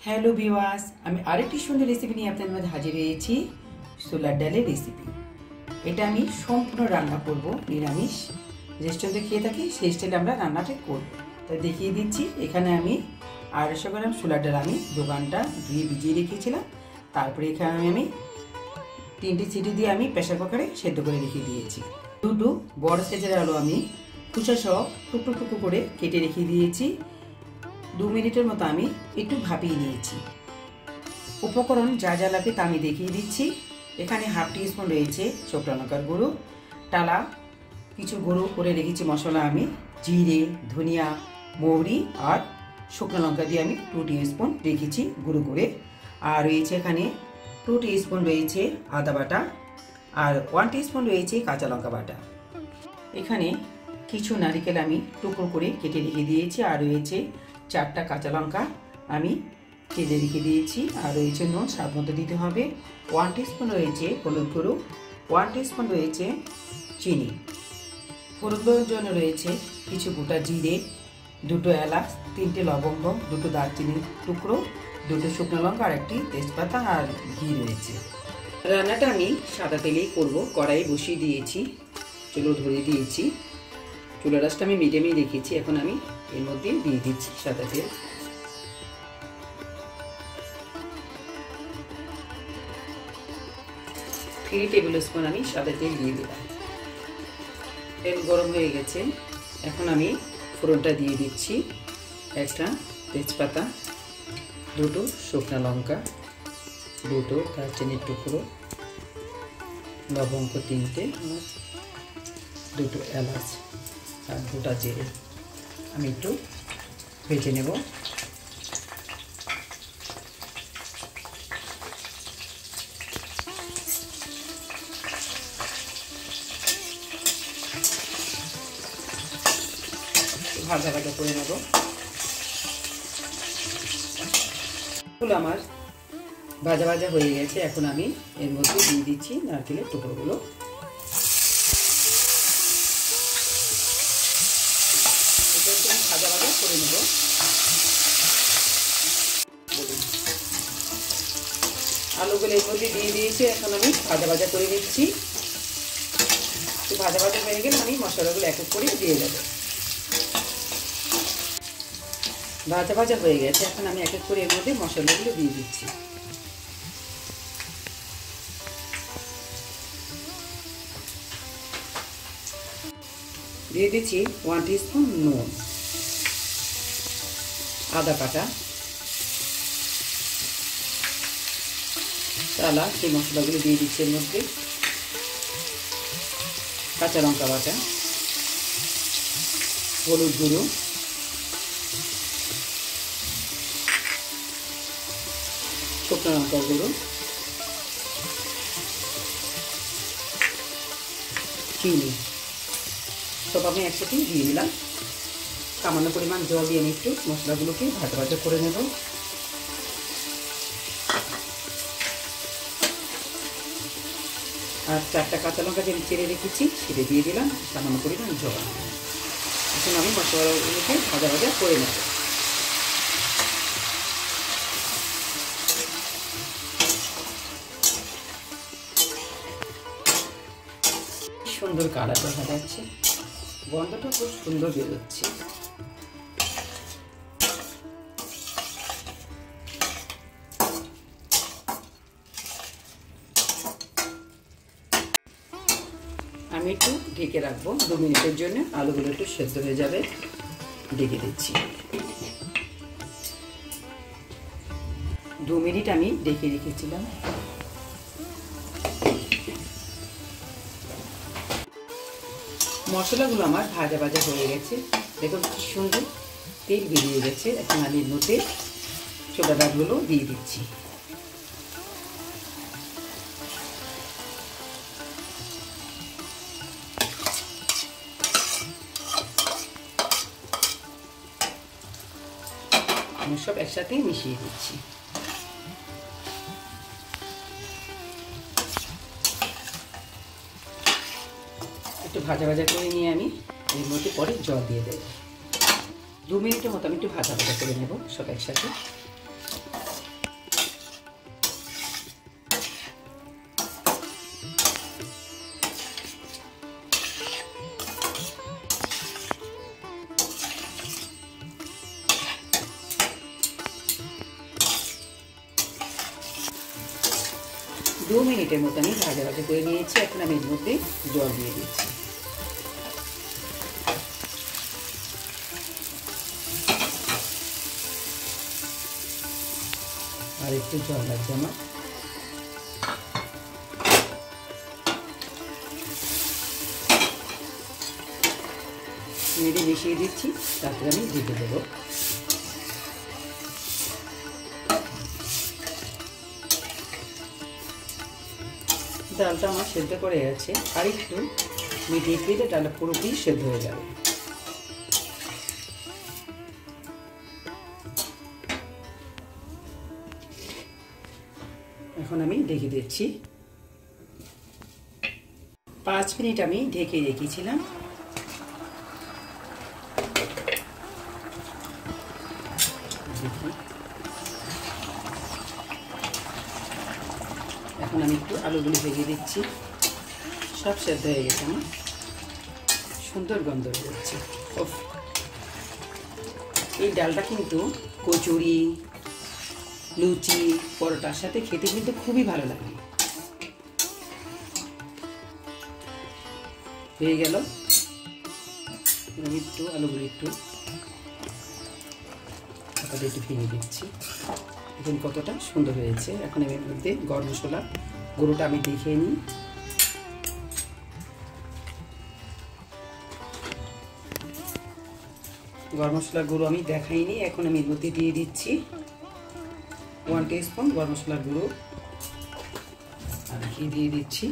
Hello viewers, আমি আরেকটি সুন্দর রেসিপি নিয়ে আপনাদের মধ্যে হাজির হয়েছি। ছোলার ডালের রেসিপি। এটা আমি সম্পূর্ণ রান্না করব, নিরামিষ। রেস্টুরেন্টে খেয়ে থাকি, সেই স্টাইলে আমরা রান্নাটা করব। তাই দেখিয়ে দিচ্ছি। এখানে আমি 250 গ্রাম ছোলার ডাল আমি দোকানটা ধুয়ে ভিজিয়ে রেখেছিলাম। তারপরে এখানে আমি 3টে সিটি দিয়ে আমি প্রেসার কুকারে সেদ্ধ করে রেখে দিয়েছি। দুটো বড় সাইজের আলু আমি খোসা সহ টুকরো টুকরো করে কেটে রেখে দিয়েছি। 2 মিনিটের মতো আমি একটু ভাপিয়ে নিয়েছি। উপকরণ যা যা লাগবে তা আমি দেখিয়ে দিচ্ছি। এখানে হাফ টি স্পুন রয়েছে শুকনো লঙ্কার গুঁড়ো, টালা কিছু গুঁড়ো করে রেখেছি মশলা আমি জিরে, ধনিয়া, মৌরি আর শুকনো লঙ্কা দিয়ে আমি 2 টিস্পুন রেখেছি গুঁড়ো করে। আর রয়েছে এখানে 2 টিস্পুন রয়েছে আদা বাটা আর 1 টিস্পুন রয়েছে কাঁচা লঙ্কা বাটা। এখানে কিছু নারকেল আমি টুকরো করে কেটে রেখে দিয়েছি। আর রয়েছে 4টা কাঁচা লঙ্কা আমি কেটে রেখে দিয়েছি। আর রয়েছে নুন স্বাদ মতো দিতে হবে। 1 টিস্পুন রয়েছে হলুদ গুঁড়ো, 1 টিস্পুন রয়েছে চিনি। ফোড়নের জন্য রয়েছে কিছু গোটা জিরে, 2টো এলাচ, 3টে লবঙ্গ, 2টো দারচিনির টুকরো, 2টো শুকনো লঙ্কা আর 1টি তেজপাতা আর ঘি রয়েছে। রান্নাটা আমি সাদা তেলেই করব। কড়াই বসিয়ে দিয়েছি, চুলো ধরিয়ে দিয়েছি। চুলার আঁচটা আমি মিডিয়ামে রেখেছি। এখন আমি এর মধ্যে দিয়ে দিচ্ছি সাদা তেল। থ্রি টেবিল স্পুন আমি সাদা তেল দিয়ে দিলাম। তেল গরম হয়ে গেছে। এখন আমি ফোড়নটা দিয়ে দিচ্ছি। 1টা তেজপাতা, 2টো শুকনো লঙ্কা, 2টো দারচিনির টুকরো, লবঙ্গ 3টে, 2টো এলাচ আর গোটা জিরে আমি একটু ভেজে নেব। ভাজা ভাজা করে নেব। এগুলো আমার ভাজা ভাজা হয়ে গেছে। এখন আমি এর মধ্যে দিয়ে দিচ্ছি নারকেলের টুকরোগুলো। এটা একটু ভাজা ভাজা করে নেব। আলুগুলো এর মধ্যে দিয়ে দিয়েছি। এখন আমি ভাজা ভাজা করে নিচ্ছি। একটু ভাজা ভাজা হয়ে গেলে আমি মশলাগুলো এক এক করে দিয়ে দেব। ভাজা ভাজা হয়ে গেছে। এখন আমি এক এক করে এর মধ্যে মশলাগুলো দিয়ে দিচ্ছি। দিয়ে দিচ্ছি 1 টিস্পুন নুন, আদা বাটা, টালা সেই মশলাগুলো দিয়ে দিচ্ছি এর মধ্যে, কাঁচা লঙ্কা বাটা, হলুদ গুঁড়ো, শুকনো লঙ্কার গুঁড়ো, চিনি সব আমি একসাথে দিয়ে দিলাম। সামান্য পরিমাণ জল দিয়ে আমি একটু মশলাগুলোকে ভাজা ভাজা করে নেব। আর 4টা কাঁচা লঙ্কা যে চেড়ে রেখেছি সেটা দিয়ে দিলাম, সামান্য পরিমাণ জল। এখন আমি মশলাগুলোকে ভাজা ভাজা করে নেব। সুন্দর কালার দেখা যাচ্ছে, গন্ধটা খুব সুন্দর বেরোচ্ছে। আমি একটু ঢেকে রাখবো 2 মিনিটের জন্য। আলুগুলো একটু সেদ্ধ হয়ে যাবে। ঢেকে দিচ্ছি। 2 মিনিট আমি ঢেকে রেখেছিলাম। মশলাগুলো আমার ভাজা ভাজা হয়ে গেছে। দেখুন কি সুন্দর তেল বেরিয়ে গেছে। এখন আমি এর মধ্যে ছোলা ডালগুলো দিয়ে দিচ্ছি। আমি সব একসাথে মিশিয়ে দিচ্ছি। একটু ভাজা ভাজা করে নিয়ে আমি এর মধ্যে পরে জল দিয়ে দেব। 2 মিনিটের মতো আমি একটু ভাজা ভাজা করে নেব সব একসাথে। 2 মিনিটের মতো আমি ভাজা ভাজা করে নিয়েছি। এখন আমি এর মধ্যে জল দিয়ে দিচ্ছি। আর একটু জল লাগছে আমার। নেড়ে মিশিয়ে দিচ্ছি, তারপরে আমি ঢেকে দেবো। ডালটা আমার সেদ্ধ করে গেছে, আর একটু মিডিয়ে দিলে ডালটা পুরোপুরি সেদ্ধ হয়ে যাবে। এখন আমি ঢেকে দিচ্ছি। 5 মিনিট আমি ঢেকে রেখেছিলাম। এখন আমি একটু আলুগুলি ভেজে দিচ্ছি। সব সেদ্ধ হয়ে গেছে আমার, সুন্দর গন্ধ বেরোচ্ছে। এই ডালটা কিন্তু কচুরি, লুচি, পরোটার সাথে খেতে কিন্তু খুবই ভালো লাগে। হয়ে গেল। আমি একটু আলুগুলি একটু ভেঙে দিচ্ছি। এখন কতটা সুন্দর হয়েছে। এখন আমি এর মধ্যে গরম মশলা গুঁড়োটা আমি দেখিয়ে নিই। গরম মশলার গুঁড়ো আমি দেখাইনি, এখন আমি এর মধ্যে দিয়ে দিচ্ছি 1 টিস্পুন গরম মশলার গুঁড়ো। আর ঘি দিয়ে দিচ্ছি।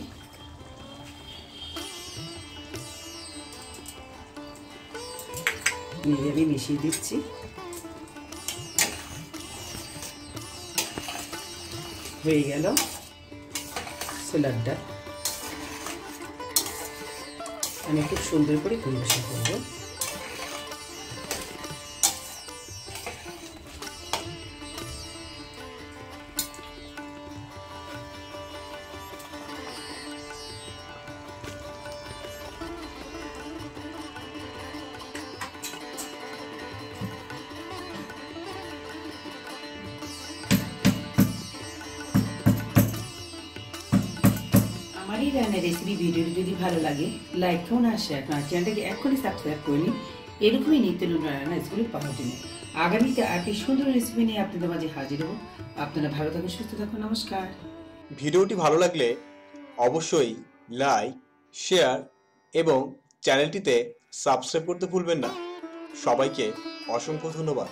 নিয়ে আমি মিশিয়ে দিচ্ছি। হয়ে গেল ছোলার ডাল। আমি খুব সুন্দর করে পরিবেশন করব। আমার এই রান্নার রেসিপি ভিডিওটি যদি ভালো লাগে লাইক করুন আর শেয়ার করুন। চ্যানেলটাকে এখনই সাবস্ক্রাইব করে নিন এরকমই নিত্য নতুন রান্না রেসিপি পাওয়ার জন্য। আগামীতে আরেকটি সুন্দর রেসিপি নিয়ে আপনাদের মাঝে হাজির হব। আপনারা ভালো থাকুন, সুস্থ থাকুন। নমস্কার। ভিডিওটি ভালো লাগলে অবশ্যই লাইক, শেয়ার এবং চ্যানেলটিতে সাবস্ক্রাইব করতে ভুলবেন না। সবাইকে অসংখ্য ধন্যবাদ।